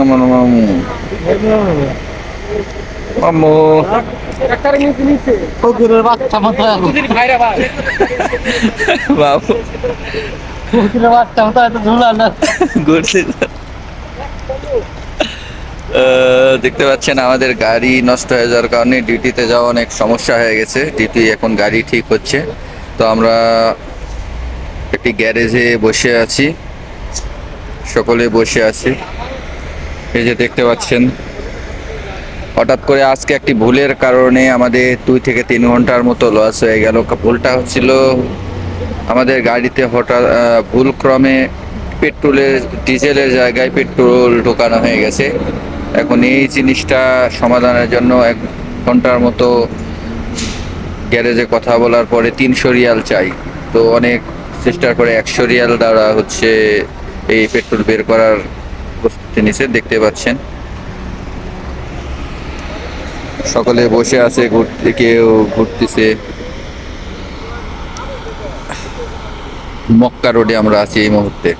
আমার মামু মামু ফকিরের বাচ্চা মতো বাবু ফকিরের বাচ্চা মতো এত ঝুলানো। ঘুরছে। দেখতে পাচ্ছেন আমাদের গাড়ি নষ্ট হয়ে যাওয়ার কারণে ডিউটিতে যাওয়া অনেক সমস্যা হয়ে গেছে। ডিউটি এখন গাড়ি ঠিক হচ্ছে, তো আমরা একটি গ্যারেজে বসে আছি, সকলে বসে আছি। এই যে দেখতে পাচ্ছেন, হঠাৎ করে আজকে একটি ভুলের কারণে আমাদের 2 থেকে 3 ঘন্টার মতো লস হয়ে গেল। ভুলটা হচ্ছিল আমাদের গাড়িতে হঠাৎ ভুলক্রমে ডিজেলের জায়গায় পেট্রোল ঢোকানো হয়ে গেছে। এখন এই জিনিসটা সমাধানের জন্য 1 ঘন্টার মতো গ্যারেজে কথা বলার পরে 300 রিয়াল চাই। তো অনেক চেষ্টার পরে 100 রিয়াল দ্বারা হচ্ছে এই পেট্রোল বের করার প্রস্তুতি নিছে। দেখতে পাচ্ছেন সকলে বসে আছে, ঘুরতে কেউ ঘুরতেছে। মক্কা রোডে আমরা আছি এই মুহূর্তে।